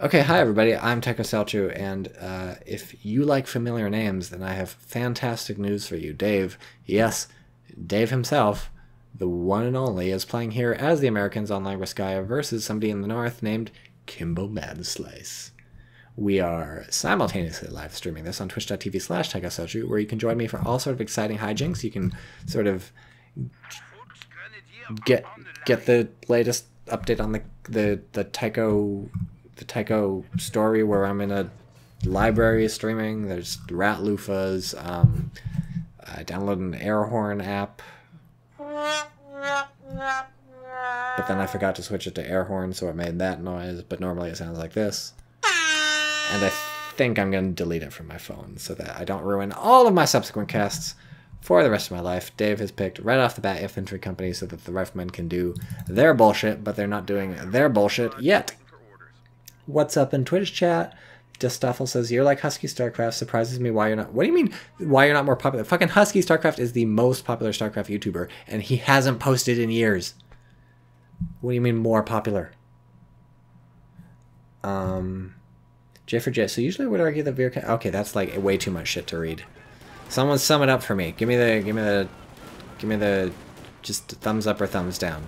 Okay, hi everybody, I'm TychoCelchuuu, and if you like familiar names, then I have fantastic news for you. Dave, yes, Dave himself, the one and only, is playing here as the Americans on Langreskaya versus somebody in the north named Kimbo Madslice. We are simultaneously live streaming this on twitch.tv/TychoCelchuuu, where you can join me for all sort of exciting hijinks. You can sort of get the latest update on the Tycho story where I'm in a library streaming. There's rat loofahs. I downloaded an air horn app, but then I forgot to switch it to air horn, so it made that noise, but normally it sounds like this. And I think I'm going to delete it from my phone so that I don't ruin all of my subsequent casts for the rest of my life. Dave has picked right off the bat infantry company so that the riflemen can do their bullshit, but they're not doing their bullshit yet. What's up in Twitch chat? Destoffel says, you're like Husky StarCraft. Surprises me why you're not... What do you mean, why you're not more popular? Fucking Husky StarCraft is the most popular StarCraft YouTuber, and he hasn't posted in years. What do you mean more popular? J for J. So usually I would argue that Veer... Okay, that's like way too much shit to read. Someone sum it up for me. Give me the just thumbs up or thumbs down.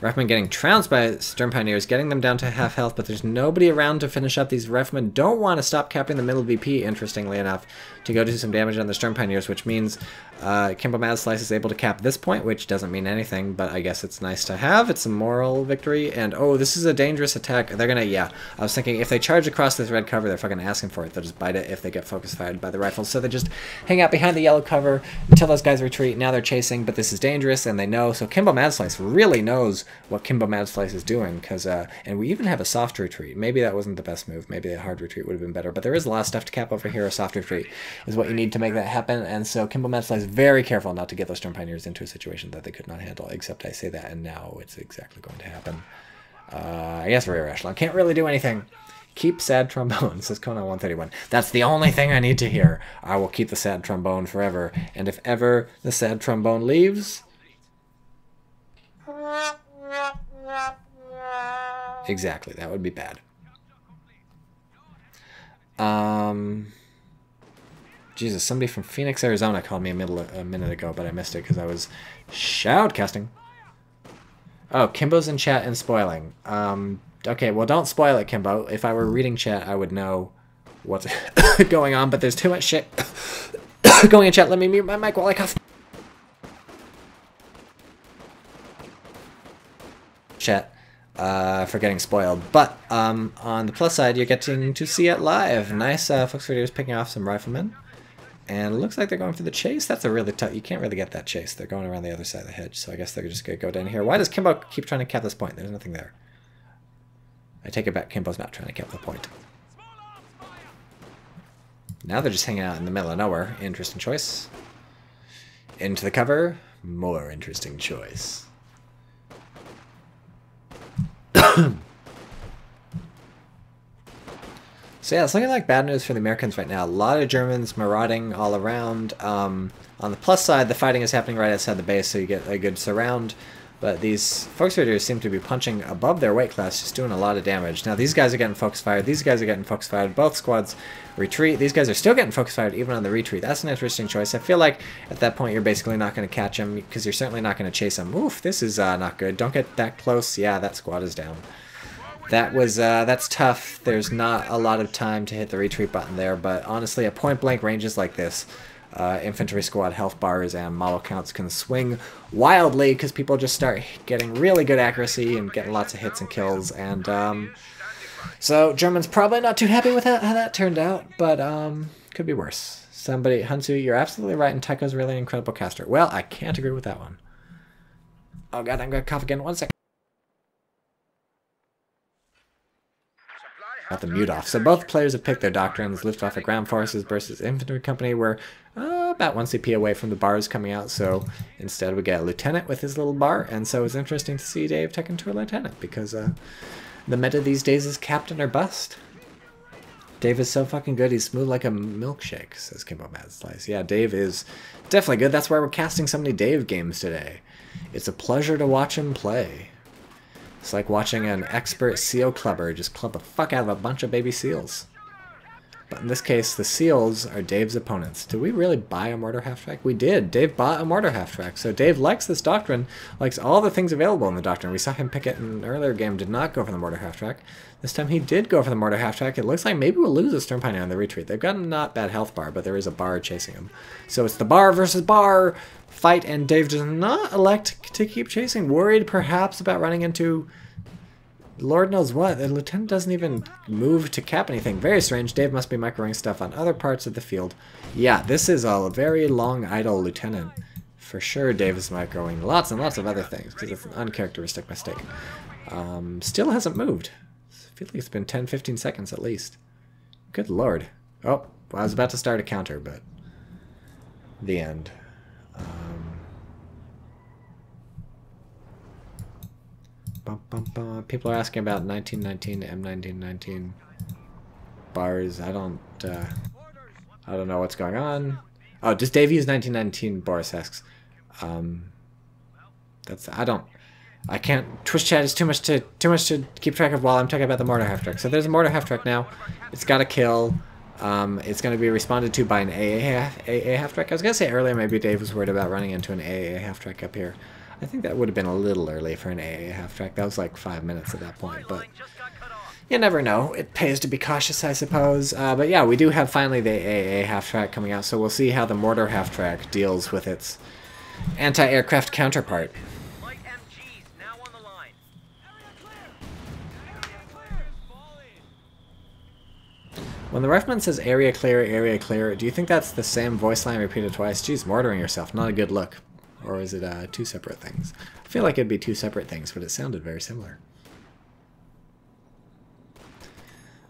Riflemen getting trounced by Sturm Pioneers, getting them down to half health, but there's nobody around to finish up. These Riflemen don't want to stop capping the middle VP, interestingly enough, to go do some damage on the Sturm Pioneers, which means Kimbo Madslice is able to cap this point, which doesn't mean anything, but I guess it's nice to have. It's a moral victory, and oh, this is a dangerous attack. They're gonna, yeah, I was thinking if they charge across this red cover, they're fucking asking for it. They'll just bite it if they get focus fired by the rifles, so they just hang out behind the yellow cover until those guys retreat. Now they're chasing, but this is dangerous, and they know, so Kimbo Madslice really knows what Kimbo Madslice is doing, because, and we even have a soft retreat. Maybe that wasn't the best move. Maybe a hard retreat would have been better, but there is a lot of stuff to cap over here. A soft retreat is what you need to make that happen, and so Kimbo Madslice is very careful not to get those Sturm Pioneers into a situation that they could not handle, except I say that, and now it's exactly going to happen. I guess rear echelon can't really do anything. Keep sad trombone, says Conan 131. That's the only thing I need to hear. I will keep the sad trombone forever, and if ever the sad trombone leaves... Exactly, that would be bad. Jesus, somebody from Phoenix, Arizona called me a minute ago, but I missed it because I was shoutcasting. Oh, Kimbo's in chat and spoiling. Okay, well, don't spoil it, Kimbo. If I were reading chat, I would know what's going on, but there's too much shit going in chat. Let me mute my mic while I cuss. Chat. For getting spoiled, but on the plus side, you're getting to see it live. Nice, Fox Videos picking off some riflemen, and it looks like they're going for the chase. That's a really tough. You can't really get that chase. They're going around the other side of the hedge, so I guess they're just gonna go down here. Why does Kimbo keep trying to cap this point? There's nothing there. I take it back. Kimbo's not trying to cap the point. Now they're just hanging out in the middle of nowhere. Interesting choice. Into the cover. More interesting choice. So yeah, it's looking like bad news for the Americans right now. A lot of Germans marauding all around. On the plus side, the fighting is happening right outside the base, so you get a good surround. But these Focus Raiders seem to be punching above their weight class, just doing a lot of damage. Now these guys are getting focus fired. These guys are getting focus fired. Both squads retreat. These guys are still getting focus fired even on the retreat. That's an interesting choice. I feel like at that point you're basically not going to catch them because you're certainly not going to chase them. Oof, this is not good. Don't get that close. Yeah, that squad is down. That was, that's tough. There's not a lot of time to hit the retreat button there, but honestly, at point-blank ranges like this, infantry squad health bars and model counts can swing wildly because people just start getting really good accuracy and getting lots of hits and kills, and so Germans probably not too happy with how that turned out, but could be worse. Somebody, Hunsu, you're absolutely right, and Tycho's really an incredible caster. Well, I can't agree with that one. Oh god, I'm gonna cough again. 1 second. Got the mute off. So both players have picked their doctrines. Luftwaffe ground forces versus infantry company. We're about 1 CP away from the bars coming out, so instead we get a lieutenant with his little bar, and so it's interesting to see Dave take into a lieutenant, because the meta these days is captain or bust. Dave is so fucking good, he's smooth like a milkshake, says Kimbo Madslice. Yeah, Dave is definitely good. That's why we're casting so many Dave games today. It's a pleasure to watch him play. It's like watching an expert seal clubber just club the fuck out of a bunch of baby seals. But in this case, the seals are Dave's opponents. Did we really buy a mortar half-track? We did. Dave bought a mortar half-track. So Dave likes this doctrine, likes all the things available in the doctrine. We saw him pick it in an earlier game, did not go for the mortar half-track. This time he did go for the mortar half-track. It looks like maybe we'll lose a Stern Pioneer on the retreat. They've got a not bad health bar, but there is a bar chasing him. So it's the bar versus bar fight, and Dave does not elect to keep chasing. Worried perhaps about running into Lord knows what. The lieutenant doesn't even move to cap anything. Very strange. Dave must be microing stuff on other parts of the field. Yeah, this is a very long idle lieutenant. For sure Dave is microing lots and lots of other things, because it's an uncharacteristic mistake. Still hasn't moved. I feel like it's been 10-15 seconds at least. Good lord. Oh, well, I was about to start a counter, but the end. People are asking about 1919 M1919 bars. I don't know what's going on. Oh, does Dave use 1919? Boris asks. I can't. Twitch chat is too much to keep track of while I'm talking about the mortar half track. So there's a mortar half track now. It's got a kill. It's going to be responded to by an AA half track. I was gonna say earlier maybe Dave was worried about running into an AA half track up here. I think that would have been a little early for an AA half-track. That was like 5 minutes at that point, but you never know. It pays to be cautious, I suppose. But yeah, we do have finally the AA half-track coming out, so we'll see how the mortar half-track deals with its anti-aircraft counterpart. When the rifleman says area clear, do you think that's the same voice line repeated twice? Geez, mortaring yourself, not a good look. Or is it two separate things? I feel like it'd be two separate things, but it sounded very similar.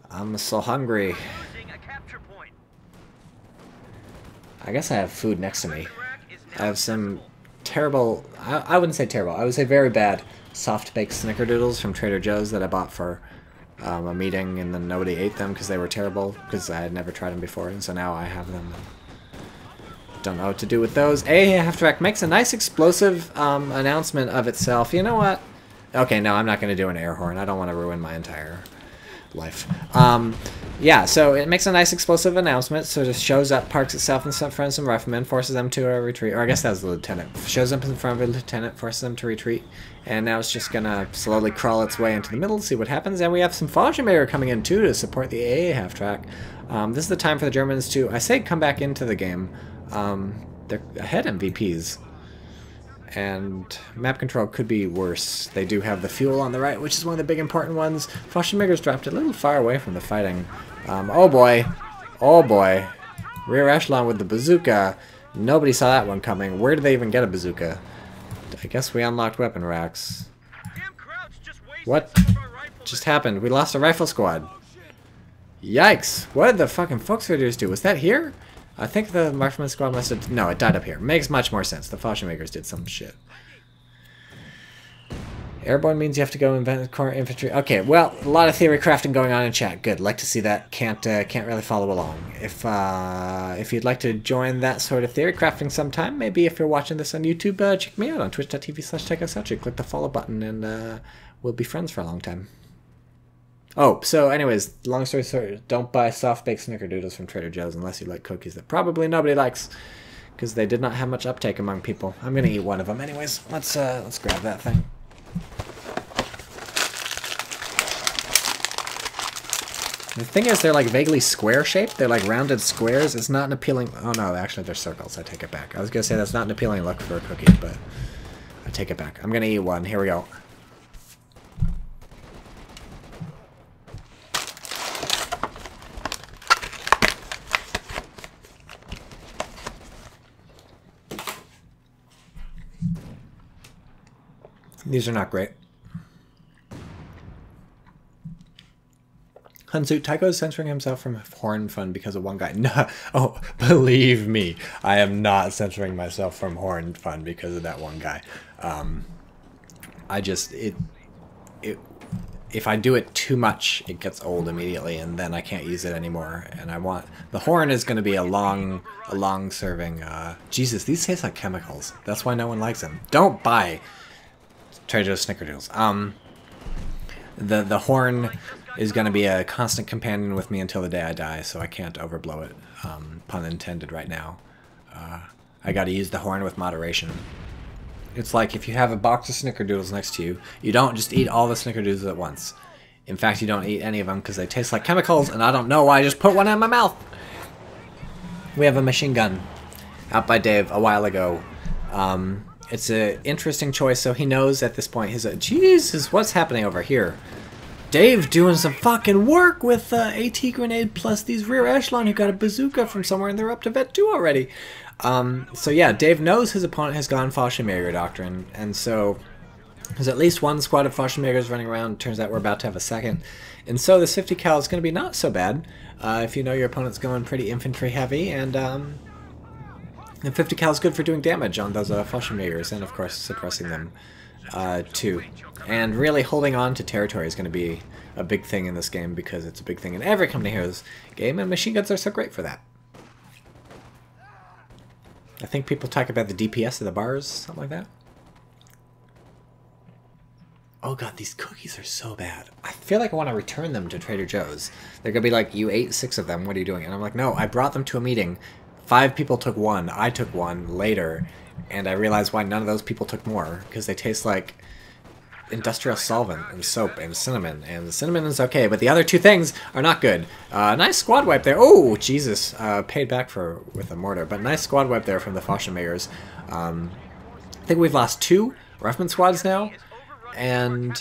I'm so hungry. I guess I have food next to me. I have some terrible, I wouldn't say terrible, I would say very bad soft-baked Snickerdoodles from Trader Joe's that I bought for a meeting, and then nobody ate them because they were terrible, because I had never tried them before, and so now I have them. Don't know what to do with those. AA half-track makes a nice explosive announcement of itself. You know what? Okay, no, I'm not going to do an air horn. I don't want to ruin my entire life. Yeah, so it makes a nice explosive announcement. So it just shows up, parks itself in front of some riflemen, forces them to a retreat. Or I guess that was the lieutenant. Shows up in front of a lieutenant, forces them to retreat. And now it's just going to slowly crawl its way into the middle, see what happens. And we have some Fallschirmjäger coming in, too, to support the AA half-track. This is the time for the Germans to, I say, come back into the game. They're ahead MVPs, and map control could be worse. They do have the fuel on the right, which is one of the big important ones. Fallschirmjäger's dropped a little far away from the fighting. Oh boy, rear echelon with the bazooka. Nobody saw that one coming. Where did they even get a bazooka? I guess we unlocked weapon racks. What just happened? We lost a rifle squad. Yikes! What did the fucking Volksvertreters do? Was that here? I think the Marksman squad must have... No, it died up here. Makes much more sense. The Fallschirmjägers did some shit. Airborne means you have to go invent core infantry. Okay, well, a lot of theory crafting going on in chat. Good, like to see that. Can't really follow along. If you'd like to join that sort of theory crafting sometime, maybe if you're watching this on YouTube, check me out on twitch.tv/TychoCelchuuu. Click the follow button and we'll be friends for a long time. Oh, so anyways, long story short, don't buy soft-baked Snickerdoodles from Trader Joe's unless you like cookies that probably nobody likes, because they did not have much uptake among people. I'm gonna eat one of them anyways. Let's grab that thing. The thing is, they're like vaguely square-shaped. They're like rounded squares. It's not an appealing... Oh no, actually they're circles. I take it back. I was gonna say that's not an appealing look for a cookie, but I take it back. I'm gonna eat one. Here we go. These are not great. Hansu, Tycho's censoring himself from Horn Fun because of one guy. No, oh, believe me, I am not censoring myself from Horn Fun because of that one guy. If I do it too much, it gets old immediately, and then I can't use it anymore. And I want the horn is going to be a long serving. Jesus, these taste like chemicals. That's why no one likes them. Don't buy Trader Joe's Snickerdoodles. The horn is going to be a constant companion with me until the day I die, so I can't overblow it. Pun intended right now. I got to use the horn with moderation. It's like if you have a box of Snickerdoodles next to you, you don't just eat all the Snickerdoodles at once. In fact, you don't eat any of them because they taste like chemicals, and I don't know why I just put one in my mouth. We have a machine gun out by Dave a while ago. It's an interesting choice, so he knows at this point, he's like, Jesus, what's happening over here? Dave doing some fucking work with AT grenade plus these rear echelon who got a bazooka from somewhere and they're up to vet 2 already. So yeah, Dave knows his opponent has gone Fallschirmjäger Doctrine, and so there's at least one squad of Fallschirmjägers running around. Turns out we're about to have a second. And so this 50 cal is going to be not so bad if you know your opponent's going pretty infantry heavy, and the 50 cal is good for doing damage on those Fallschirmjägers and of course suppressing them too. And really holding on to territory is going to be a big thing in this game because it's a big thing in every Company Heroes game, and machine guns are so great for that. I think people talk about the DPS of the bars, something like that. Oh god, these cookies are so bad. I feel like I want to return them to Trader Joe's. They're going to be like, you ate 6 of them, what are you doing? And I'm like, no, I brought them to a meeting. 5 people took 1, I took 1 later, and I realized why none of those people took more. Because they taste like industrial solvent and soap and cinnamon. And the cinnamon is okay, but the other 2 things are not good. Nice squad wipe there. Oh, Jesus. Paid back with a mortar. But nice squad wipe there from the Fallschirmjägers. I think we've lost 2 Ruffman squads now. And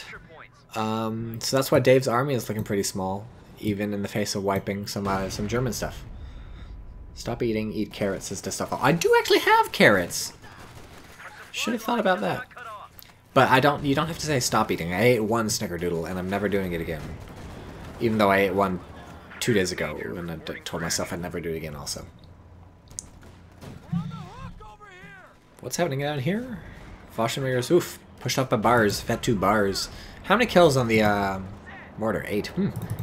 so that's why Dave's army is looking pretty small, even in the face of wiping some German stuff. Stop eating, eat carrots is the stuff. I do actually have carrots! Should have thought about that. But you don't have to say stop eating. I ate 1 Snickerdoodle and I'm never doing it again. Even though I ate 1 2 days ago and I told myself I'd never do it again also. What's happening down here? Fallschirmjägers, oof. Pushed up by bars, vet 2 bars. How many kills on the mortar? 8.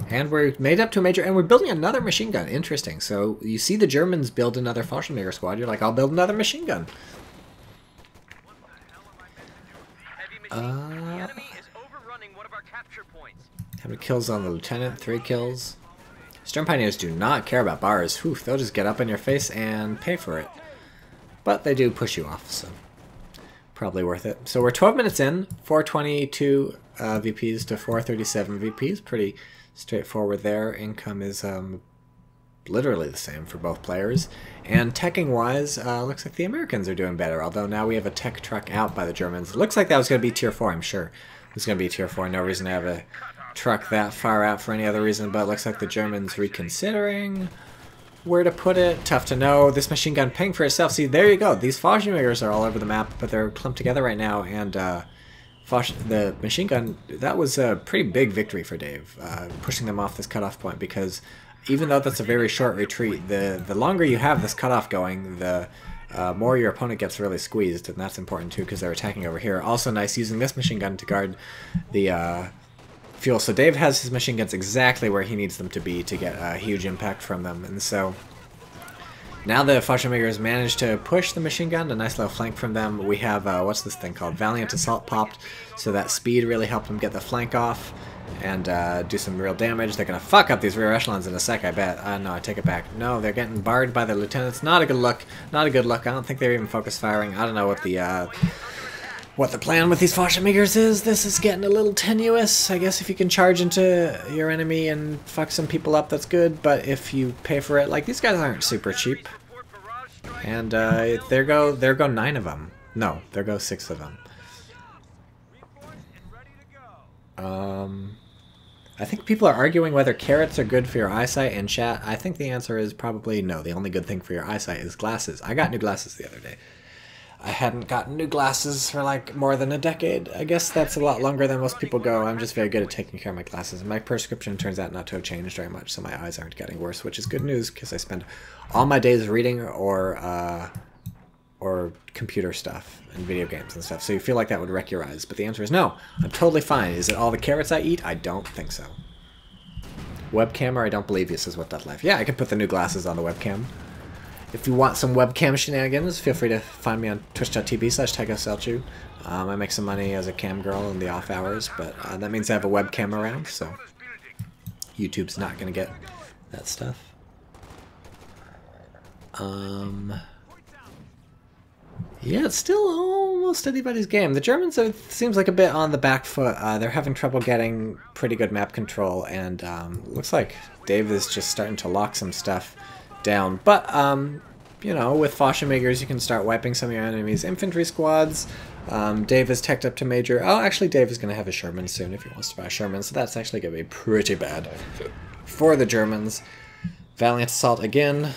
And we're made up to a major, and we're building another machine gun. Interesting. So you see the Germans build another Fallschirmjäger squad. You're like, I'll build another machine gun. How many kills on the lieutenant? 3 kills. Stern Pioneers do not care about bars. Whew, they'll just get up in your face and pay for it. But they do push you off, so probably worth it. So we're 12 minutes in, 422 VPs to 437 VPs. Pretty straightforward there. Income is literally the same for both players. And teching-wise, looks like the Americans are doing better, although now we have a tech truck out by the Germans. It looks like that was going to be tier 4, I'm sure. It was going to be tier 4. No reason to have a truck that far out for any other reason, but it looks like the Germans reconsidering where to put it. Tough to know. This machine gun paying for itself. See, there you go. These Fallschirmjägers are all over the map, but they're clumped together right now, and the machine gun, that was a pretty big victory for Dave, pushing them off this cutoff point, because even though that's a very short retreat, the longer you have this cutoff going, the more your opponent gets really squeezed, and that's important too because they're attacking over here. Also nice using this machine gun to guard the fuel. So Dave has his machine guns exactly where he needs them to be to get a huge impact from them. And so now the Fallschirmjägers managed to push the machine gun, a nice little flank from them. We have, what's this thing called? Valiant Assault popped, so that speed really helped them get the flank off and do some real damage. They're going to fuck up these rear echelons in a sec, I bet. No, I take it back. No, they're getting barred by the lieutenants. Not a good look. Not a good look. I don't think they're even focus firing. I don't know what the plan with these Fallschirmjägers is. This is getting a little tenuous. I guess if you can charge into your enemy and fuck some people up, that's good. But if you pay for it, like, these guys aren't super cheap. And there go 9 of them. No, there go 6 of them. I think people are arguing whether carrots are good for your eyesight in chat. I think the answer is probably no. The only good thing for your eyesight is glasses. I got new glasses the other day. I hadn't gotten new glasses for like more than a decade. I guess that's a lot longer than most people go. I'm just very good at taking care of my glasses. And my prescription turns out not to have changed very much, so my eyes aren't getting worse, which is good news because I spend all my days reading or computer stuff and video games and stuff. So you feel like that would wreck your eyes. But the answer is no. I'm totally fine. Is it all the carrots I eat? I don't think so. Webcam, or I don't believe you, says What That Life. Yeah, I can put the new glasses on the webcam. If you want some webcam shenanigans, feel free to find me on twitch.tv/TychoCelchuuu. I make some money as a cam girl in the off hours, but that means I have a webcam around, so YouTube's not going to get that stuff. Yeah, it's still almost anybody's game. The Germans, it seems like a bit on the back foot. They're having trouble getting pretty good map control, and looks like Dave is just starting to lock some stuff down. But, you know, with Fallschirmjägers, you can start wiping some of your enemies' infantry squads. Dave is teched up to Major. Oh, actually, Dave is going to have a Sherman soon if he wants to buy a Sherman, so that's actually going to be pretty bad for the Germans. Valiant Assault again.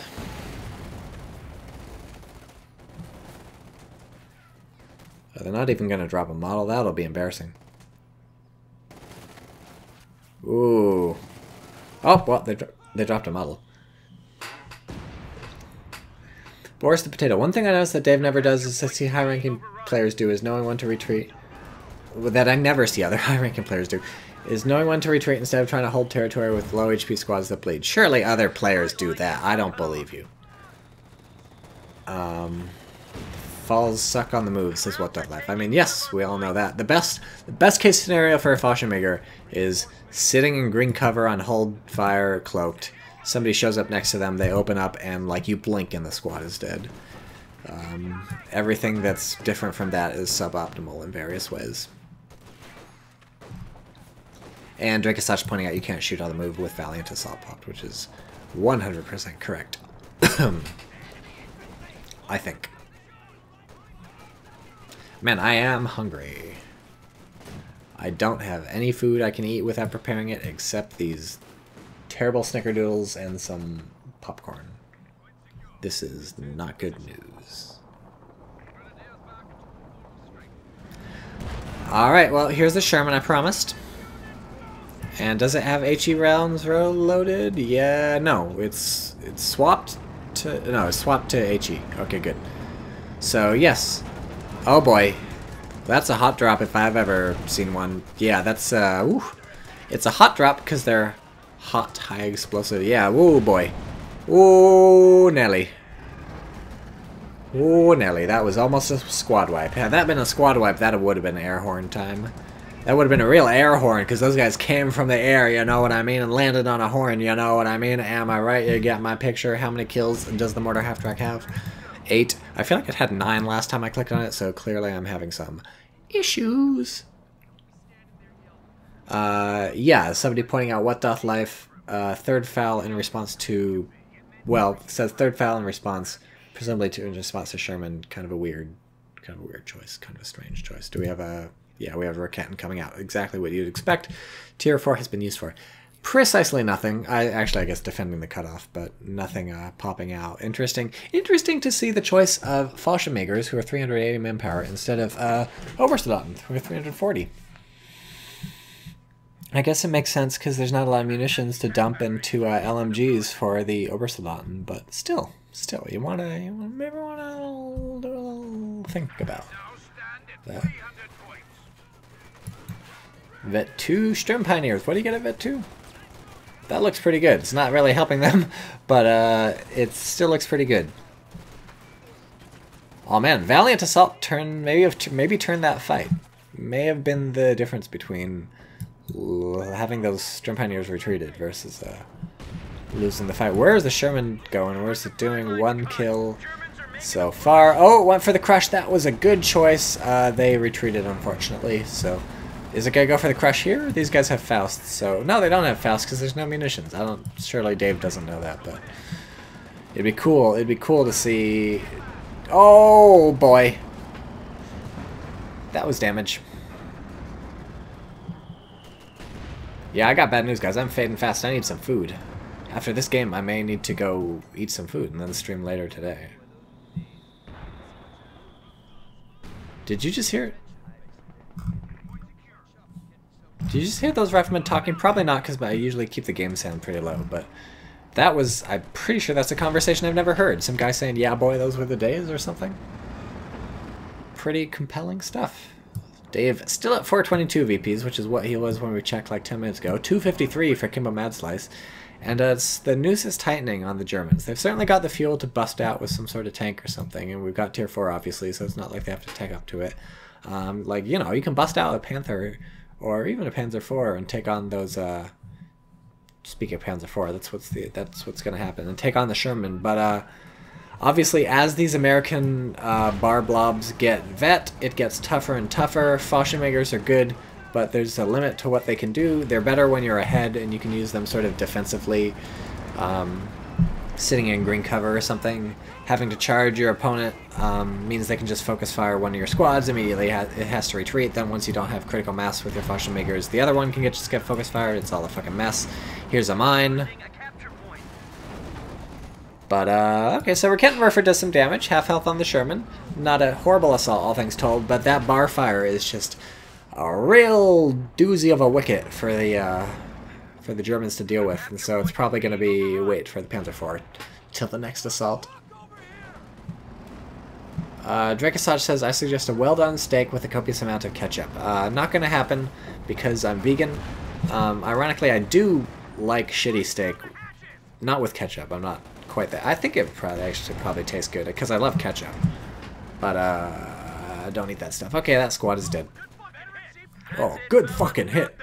They're not even going to drop a model. That'll be embarrassing. Ooh. Oh, well, they dropped a model. Boris the Potato. One thing I noticed that Dave never does is I see high-ranking players do is knowing when to retreat. That I never see other high-ranking players do. Is knowing when to retreat instead of trying to hold territory with low HP squads that bleed. Surely other players do that. I don't believe you. Falls suck on the move, says What Dot Life. I mean, yes, we all know that. The best case scenario for a Fallschirmjäger is sitting in green cover on hold fire cloaked. Somebody shows up next to them, they open up, and like you blink and the squad is dead. Everything that's different from that is suboptimal in various ways. And Drake is such pointing out you can't shoot on the move with Valiant Assault popped, which is 100% correct. I think. Man, I am hungry. I don't have any food I can eat without preparing it except these terrible Snickerdoodles and some popcorn. This is not good news. Alright, well, here's the Sherman I promised. And does it have HE rounds loaded? Yeah, no, it's swapped to... No, it's swapped to HE. Okay, good. So, yes. Oh boy, that's a hot drop if I've ever seen one. Yeah, that's, ooh. It's a hot drop because they're hot, high explosive. Yeah, woo boy. Ooh, Nelly. Ooh, Nelly. That was almost a squad wipe. Had that been a squad wipe, that would have been air horn time. That would have been a real air horn because those guys came from the air, you know what I mean, and landed on a horn, you know what I mean. Am I right? You get my picture. How many kills does the mortar half-track have? 8. I feel like it had 9 last time I clicked on it, so clearly I'm having some issues. Yeah, somebody pointing out What Doth Life, third foul in response to, well, it says third foul in response, presumably in response to Sherman. Kind of a weird choice, kind of a strange choice. Do we have a, yeah, we have a Raketin coming out. Exactly what you'd expect. Tier 4 has been used for. Precisely nothing. I guess defending the cutoff, but nothing popping out. Interesting to see the choice of Fallschirmjägers, who are 380 manpower, instead of Obersoldaten, who are 340. I guess it makes sense because there's not a lot of munitions to dump into LMGs for the Obersoldaten, but still, you maybe want to do a little think about that. Vet 2 Sturm Pioneers. What do you get at Vet 2? That looks pretty good. It's not really helping them, but it still looks pretty good. Oh man, Valiant Assault maybe turned that fight. May have been the difference between having those Sturm Pioneers retreated versus losing the fight. Where is the Sherman going? Where's it doing? 1 kill so far. Oh, it went for the crush. That was a good choice. They retreated, unfortunately, so... Is it gonna go for the crush here? These guys have Fausts, so... No, they don't have Fausts because there's no munitions. Surely Dave doesn't know that, but... It'd be cool. It'd be cool to see... Oh, boy. That was damage. Yeah, I got bad news, guys. I'm fading fast. I need some food. After this game, I may need to go eat some food and then stream later today. Did you just hear it? Did you just hear those riflemen talking? Probably not, because I usually keep the game sound pretty low, but that was, I'm pretty sure that's a conversation I've never heard. Some guy saying, yeah boy, those were the days, or something. Pretty compelling stuff. Dave still at 422 VPs, which is what he was when we checked like 10 minutes ago. 253 for Kimbo Mad Slice. And the noose is tightening on the Germans. They've certainly got the fuel to bust out with some sort of tank or something, and we've got tier 4 obviously, so it's not like they have to tech up to it. Like, you know, you can bust out a Panther or even a Panzer IV and take on those speaking of Panzer IV, that's what's going to happen, and take on the Sherman. But obviously, as these American bar blobs get vet, it gets tougher and tougher. Fallschirmjägers are good, but there's a limit to what they can do. They're better when you're ahead, and you can use them sort of defensively, sitting in green cover or something. Having to charge your opponent means they can just focus fire one of your squads immediately. It has to retreat. Then once you don't have critical mass with your Fallschirmjägers, the other one can just get focus fired. It's all a fucking mess. Here's a mine. But, okay, so Rentgenwerfer does some damage. Half health on the Sherman. Not a horrible assault, all things told, but that bar fire is just a real doozy of a wicket for the Germans to deal with. And so it's probably going to be wait for the Panzer IV till the next assault. Drakasaj says, I suggest a well-done steak with a copious amount of ketchup. Not going to happen because I'm vegan. Ironically, I do like shitty steak. Not with ketchup. I'm not quite that. I think it probably tastes good because I love ketchup. But I don't eat that stuff. Okay, that squad is dead. Oh, good fucking hit.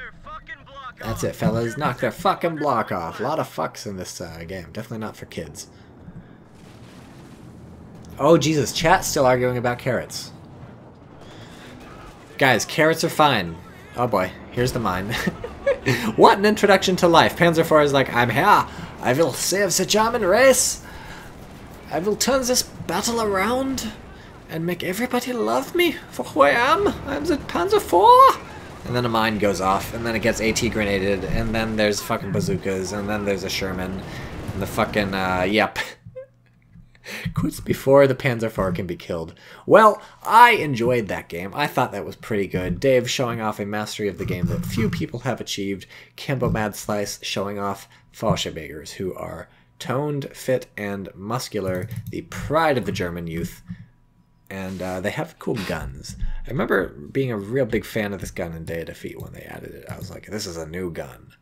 That's it, fellas. Knock their fucking block off. A lot of fucks in this game. Definitely not for kids. Oh, Jesus. Chat's still arguing about carrots. Guys, carrots are fine. Oh, boy. Here's the mine. What an introduction to life. Panzer IV is like, I'm here. I will save the German race. I will turn this battle around and make everybody love me for who I am. I'm the Panzer IV. And then a mine goes off, and then it gets AT grenaded, and then there's fucking bazookas, and then there's a Sherman, and the fucking, yep. Quits before the Panzer IV can be killed. Well, I enjoyed that game. I thought that was pretty good. Dave showing off a mastery of the game that few people have achieved. Kimbo Mad Slice showing off Fallschirmjägers, who are toned, fit, and muscular, the pride of the German youth. And they have cool guns. I remember being a real big fan of this gun in Day of Defeat when they added it. I was like, this is a new gun.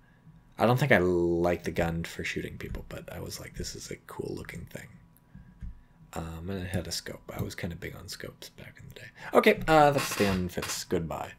I don't think I like the gun for shooting people, but I was like, this is a cool looking thing. And it had a scope. I was kind of big on scopes back in the day. Okay, that's the end for this. Goodbye.